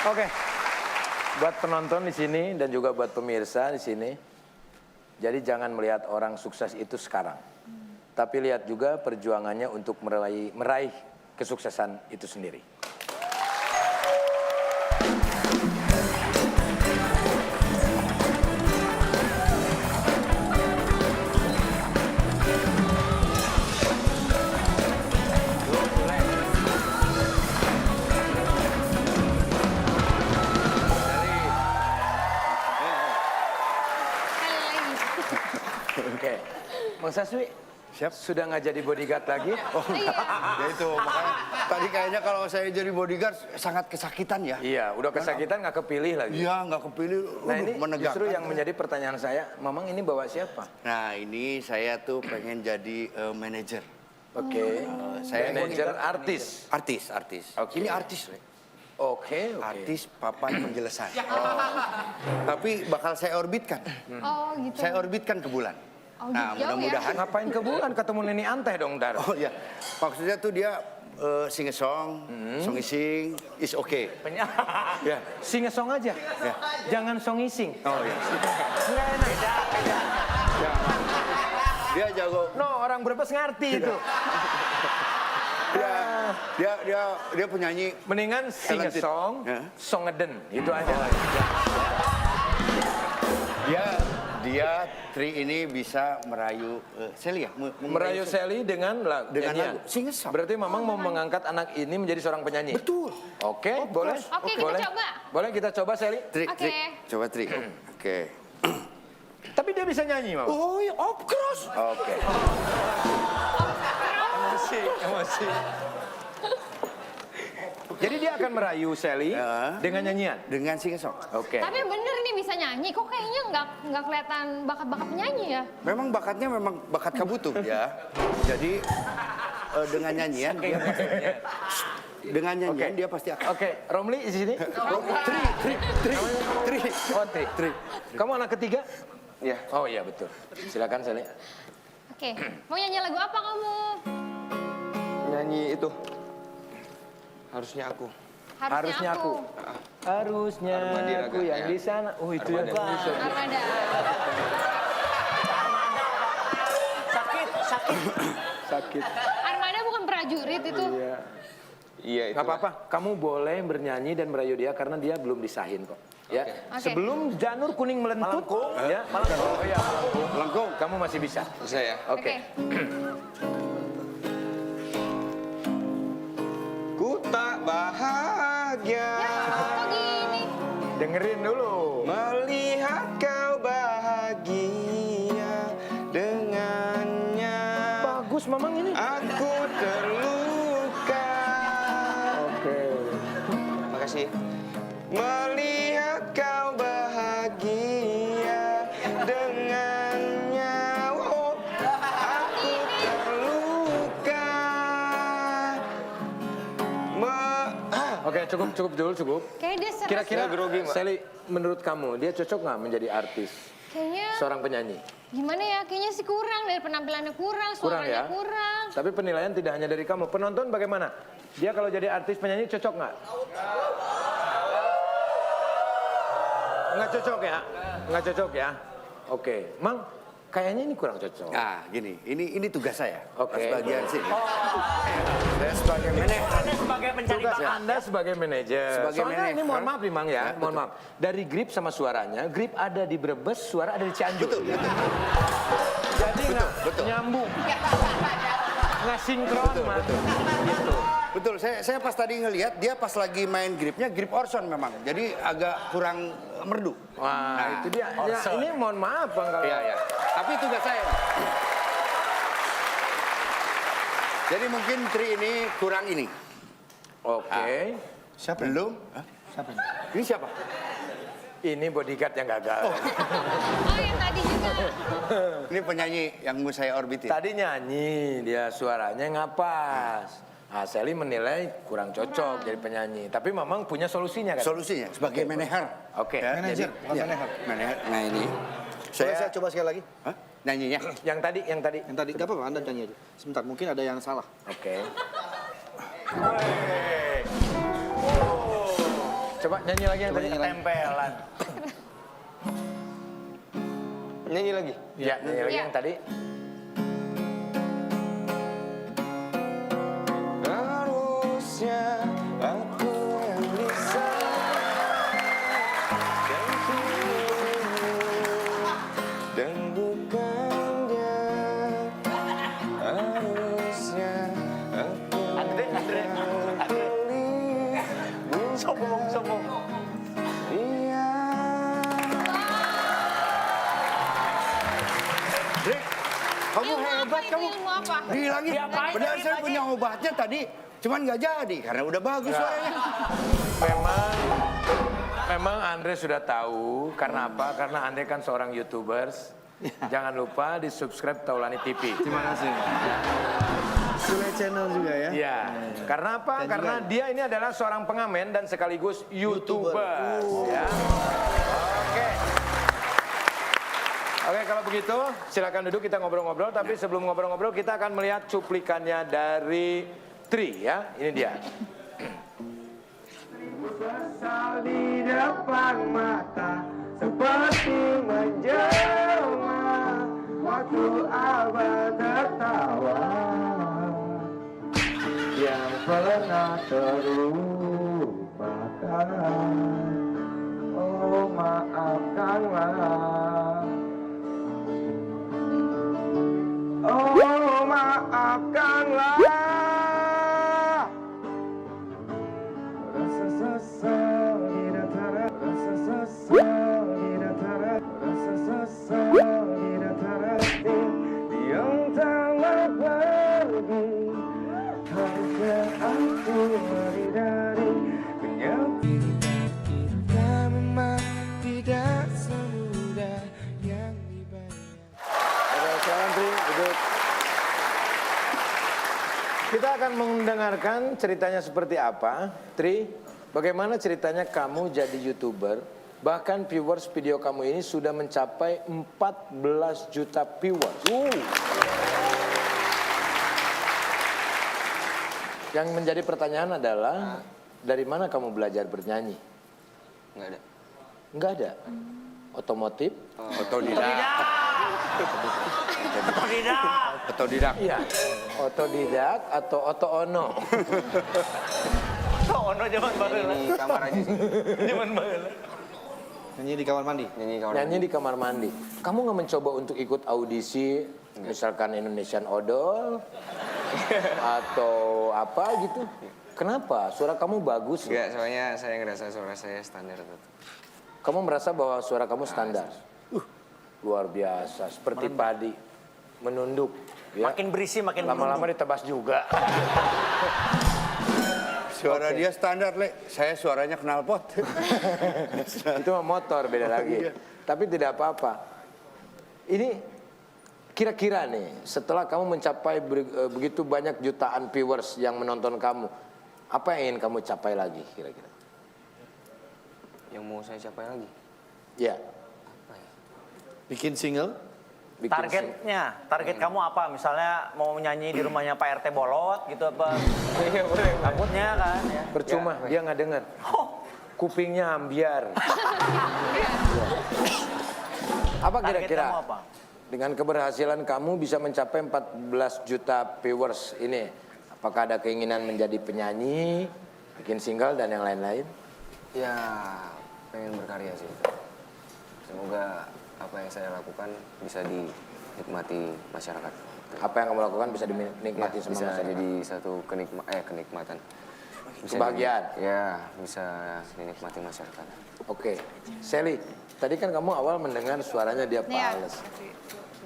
Oke. Buat penonton di sini dan juga buat pemirsa di sini. Jadi jangan melihat orang sukses itu sekarang. Tapi lihat juga perjuangannya untuk meraih kesuksesan itu sendiri. Oke, Bang Saswi, siap. Sudah nggak jadi bodyguard lagi? Oh enggak, ya itu makanya tadi kayaknya kalau saya jadi bodyguard sangat kesakitan ya. Iya, udah kesakitan nggak kepilih lagi. Iya, nggak kepilih. Nah ini menegangkan. justru yang menjadi pertanyaan saya, Mamang ini bawa siapa? Nah ini saya tuh pengen jadi manajer. Oke, Saya manajer artis. Artis. Oke. Ini artis, Rek. Oke. Artis papan penjelasan. Tapi bakal saya orbitkan. Oh gitu. Saya orbitkan ke bulan. Oh, Nah, jauh ya. mudah-mudahan. Ngapain ke bulan ketemu Nini Anteh dong, Dar? Oh iya, maksudnya tuh dia sing a song, song ising, is okay. Ya. Sing a song aja. Ya. Jangan song ising. Oh iya. Nggak enak. Beda. Dia jago. No, orang Brebes ngerti itu. Dia penyanyi. Mendingan sing a Talented. song, Ya. song ngeden. Itu aja. Dia Tri ini bisa merayu Sally ya? Merayu Sally dengan dengan nyanyian. lagu sing a song. Berarti Mamang mau mengangkat anak ini menjadi seorang penyanyi. Betul. Oke, boleh. Oke, kita Boleh. coba. Boleh kita coba, Sally? Tri, Oke. Tri, coba Tri. Oke. Tapi dia bisa nyanyi, Mamang. Oh, ya, of course. Oke. Emosi. Jadi dia akan merayu Sally Ya. dengan nyanyian. Dengan sing a song. Oke. Tapi bener nih bisa nyanyi, kok kayaknya nggak kelihatan bakat-bakat penyanyi ya? Memang bakatnya memang bakat kabutu ya. Jadi dengan nyanyian dia dia pasti akan. Oke, Romli di sini. Tri. Oh, Tri. Kamu anak ketiga? Ya. Oh iya betul. Silakan Sally. Oke, mau nyanyi lagu apa kamu? Nyanyi itu. Harusnya aku. Harusnya aku. Harusnya Armada aku Raga, yang ya. di sana. Oh itu ya. Armada. Armada. Sakit. Armada bukan prajurit itu. Iya. Iya itu. Gak apa-apa. Kamu boleh bernyanyi dan merayu dia karena dia belum disahin kok. Ya. Oke. Sebelum janur kuning melentut. Ya. Oh iya. Melengkung. Kamu masih bisa. Bisa ya? Oke. Ku tak bahagia Kok gini? Dengerin dulu. melihat kau bahagia dengannya. Bagus Mamang ini. Aku terluka. Oke. Makasih. Melihat kau bahagia dengannya. Oh, aku terluka. Oke, cukup dulu. Kayak dia serem. Kira-kira Saya grogi, Mbak. Sally, menurut kamu dia cocok nggak menjadi artis, Kayaknya seorang penyanyi? gimana ya? Kayaknya sih kurang dari penampilannya kurang, Kurang suaranya ya? kurang. Tapi penilaian tidak hanya dari kamu. Penonton bagaimana? Dia kalau jadi artis penyanyi cocok nggak? Nggak cocok ya? Nggak cocok ya? Oke, Mang, kayaknya ini kurang cocok. Nah, gini, ini tugas saya. Oke. Sebagian sini. Saya sebagai manajer. Tugas Anda sebagai manajer. Sebagai Soalnya ini manajer. mohon maaf nih Mang ya, mohon maaf. Dari Grip sama suaranya, Grip ada di Brebes, suara ada di Cianjur. Betul. Jadi nggak betul. nyambung. Nggak sinkron, Mas. Gitu. Betul, saya pas tadi ngelihat dia pas lagi main gripnya, grip Orson memang. Jadi agak kurang merdu. Wah, Nah, itu dia. Ya, ini mohon maaf Bang kalau. Iya. Tapi tugas saya. Jadi mungkin Tri ini kurang ini. Oke. Siapa? Belum? Hah? Siapa? Ini siapa? Ini bodyguard yang gagal. Oh yang tadi juga. Ini penyanyi yang mau saya orbitin. Tadi nyanyi, dia suaranya nggak pas. Nah, Sally menilai kurang cocok jadi penyanyi. Tapi Mamang punya solusinya kan? Solusinya sebagai manajer. Oke. Ya, Manajer, jadi- bukan iya, manajer. manajer. Nah ini. Boleh saya coba sekali lagi? Hah? Nyanyinya. Yang tadi. Yang tadi, gak apa-apa, Anda nyanyi aja. Sebentar, mungkin ada yang salah. Oke. Coba nyanyi lagi yang tadi. Tempelan. Nyanyi lagi. Ya, nyanyi lagi Iya. yang tadi. Harusnya aku yang bisa dan bukannya harusnya aku Sombong. iya. Dek, kamu Ilmu apa hebat itu, kamu. ilmu apa? Bilangin, Diapain benar tadi, saya Pak punya Haji? obatnya tadi. Cuman nggak jadi karena udah bagus suaranya. Memang Andre sudah tahu karena apa? Karena Andre kan seorang YouTubers. Jangan lupa di subscribe Taulani TV. Terima kasih. Sule channel juga ya. Iya. Karena apa? Dan Karena juga- dia ini adalah seorang pengamen dan sekaligus YouTubers. Ya. Oke. Oke, kalau begitu silakan duduk kita ngobrol-ngobrol. Tapi sebelum ngobrol-ngobrol kita akan melihat cuplikannya dari Tri ya. Ini dia. Sesal di depan mata seperti menjelma waktu abad tertawa yang pernah terlupakan. Oh maafkanlah, oh maafkanlah. Rasa sesal di dataran, rasa sesal di dataran, rasa sesal di dataran yang tak pergi. Harusnya aku menyadari kita memang tidak semudah yang dibayangkan. Oke, silakan Tri, duduk. Kita akan mendengarkan ceritanya seperti apa. Tri, bagaimana ceritanya kamu jadi YouTuber? Bahkan viewers video kamu ini sudah mencapai 14 juta viewers. Yang menjadi pertanyaan adalah, dari mana kamu belajar bernyanyi? Nggak ada. Enggak ada. Otomotif? Otodidak. Iya. Otodidak atau oto-ono? Ono zaman baheula. Nyanyi di kamar aja sih. Zaman baheula. Nyanyi di kamar mandi. Nyanyi di kamar. Nyanyi di kamar mandi. Kamu nggak mencoba untuk ikut audisi, misalkan Indonesian Idol atau apa gitu? Kenapa? Suara kamu bagus. Enggak, soalnya saya ngerasa suara saya standar tuh. Kamu merasa bahwa suara kamu standar. Luar biasa, seperti padi menunduk. Ya. Makin berisi makin Lama-lama ditebas juga. Suara dia standar, Le. Saya suaranya knalpot. Itu mah motor beda lagi. Tapi tidak apa-apa. Ini kira-kira nih, setelah kamu mencapai begitu banyak jutaan viewers yang menonton kamu, apa yang ingin kamu capai lagi kira-kira? Yang mau saya capai lagi. Ya. Bikin single. bikin Target kamu apa? Misalnya mau nyanyi di rumahnya Pak RT Bolot gitu apa? Iya boleh. Takutnya kan ya. Percuma, dia nggak dengar. Kupingnya ambiar. Apa Target kira-kira? kamu apa? Dengan keberhasilan kamu bisa mencapai 14 juta viewers ini, apakah ada keinginan menjadi penyanyi, bikin single dan yang lain-lain? Ya, pengen berkarya sih. Semoga apa yang saya lakukan bisa dinikmati masyarakat. Apa yang kamu lakukan bisa dinikmati Ya, sama bisa masyarakat? jadi satu kenikmatan. Kebahagiaan? Ya, bisa dinikmati masyarakat. Oke, Sally, tadi kan kamu awal mendengar suaranya dia Iya. fals.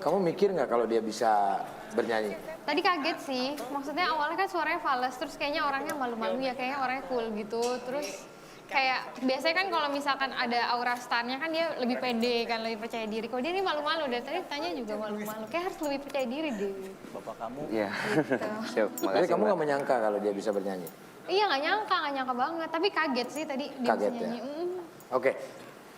Kamu mikir nggak kalau dia bisa bernyanyi? Tadi kaget sih, maksudnya awalnya kan suaranya fals, terus kayaknya orangnya malu-malu ya, kayaknya orangnya cool gitu, terus kayak biasanya kan kalau misalkan ada aura starnya kan dia lebih pede kan, lebih percaya diri. Kalau dia ini malu-malu, dari tadi tanya juga malu-malu, kayak harus lebih percaya diri deh. Bapak kamu Ya, Gitu. siap. Jadi Makasih, kamu Mbak. nggak menyangka kalau dia bisa bernyanyi? Iya nggak nyangka banget, tapi kaget sih tadi dia Kaget bisa ya? nyanyi. Oke,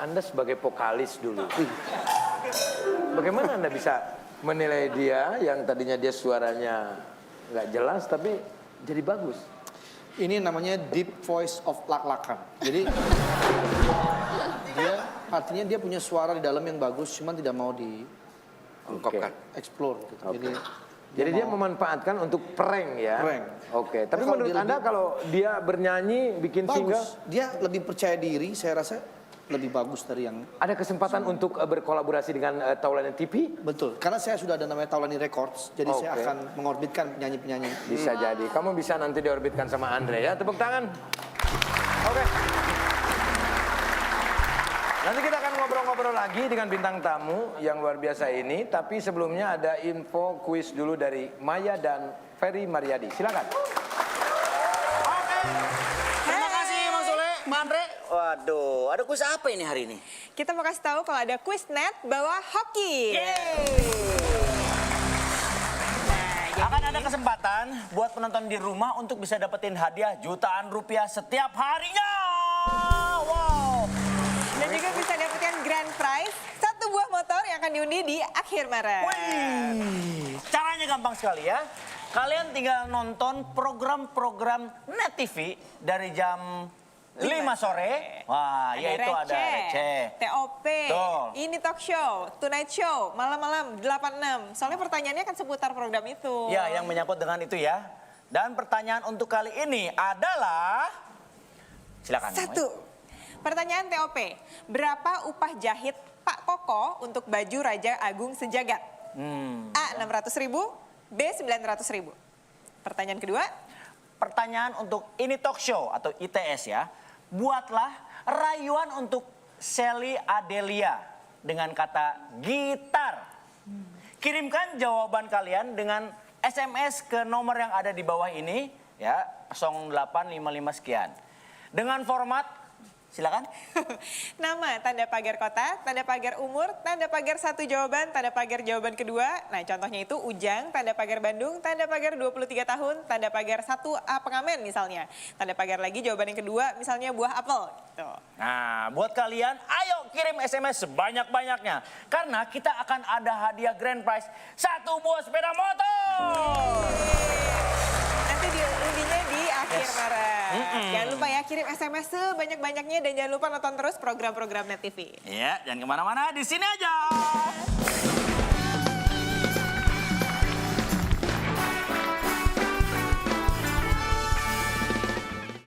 Anda sebagai vokalis dulu. Bagaimana Anda bisa menilai dia yang tadinya dia suaranya nggak jelas tapi jadi bagus? Ini namanya deep voice of lak-lakan. Jadi dia artinya dia punya suara di dalam yang bagus, cuman tidak mau Ungkapkan. explore gitu. Jadi dia memanfaatkan untuk prank ya. Prank. Oke, tapi Kalau menurut dia Anda lebih- kalau dia bernyanyi bikin single, bagus. Dia lebih percaya diri, saya rasa lebih bagus dari yang ada kesempatan untuk berkolaborasi dengan Taulani TV? betul. Karena saya sudah ada namanya Taulani Records, jadi saya Oke. akan mengorbitkan penyanyi-penyanyi. Bisa jadi. Kamu bisa nanti diorbitkan sama Andre ya. Tepuk tangan. Oke. Nanti kita akan ngobrol-ngobrol lagi dengan bintang tamu yang luar biasa ini. Tapi sebelumnya ada info kuis dulu dari Maya dan Ferry Mariadi. Silakan. Terima kasih Bang Sule, Mbak Andre. Waduh, ada kuis apa ini hari ini? Kita mau kasih tahu kalau ada kuis net bawa hoki. Akan ada kesempatan buat penonton di rumah untuk bisa dapetin hadiah jutaan rupiah setiap harinya. Wow. Dan juga bisa dapatkan grand prize, 1 buah motor yang akan diundi di akhir Maret. Wih, caranya gampang sekali ya. Kalian tinggal nonton program-program Net TV dari jam 5 sore. Wah, yaitu ada receh. TOP, Betul. ini talk show, Tonight Show, malam-malam 86. Soalnya pertanyaannya kan seputar program itu. Ya, yang menyangkut dengan itu ya. Dan pertanyaan untuk kali ini adalah... Silakan. 1. Pertanyaan TOP, berapa upah jahit Pak Koko untuk baju Raja Agung sejagat? A. 600.000, B. 900.000. Pertanyaan kedua. Pertanyaan untuk ini talk show atau ITS ya. Buatlah rayuan untuk Sally Adelia dengan kata gitar. Kirimkan jawaban kalian dengan SMS ke nomor yang ada di bawah ini ya, 0855 sekian. Dengan format silakan. Nama, tanda pagar kota, tanda pagar umur, tanda pagar 1 jawaban, tanda pagar jawaban kedua. Nah contohnya itu Ujang, tanda pagar Bandung, tanda pagar 23 tahun, tanda pagar 1A pengamen misalnya. Tanda pagar lagi jawaban yang kedua misalnya buah apel. Gitu. Nah, buat kalian, ayo kirim SMS sebanyak-banyaknya. Karena kita akan ada hadiah grand prize 1 buah sepeda motor. Nanti diundinya di akhir Maret. Jangan lupa ya kirim SMS sebanyak-banyaknya dan jangan lupa nonton terus program-program Net TV. Ya, jangan kemana-mana, di sini aja.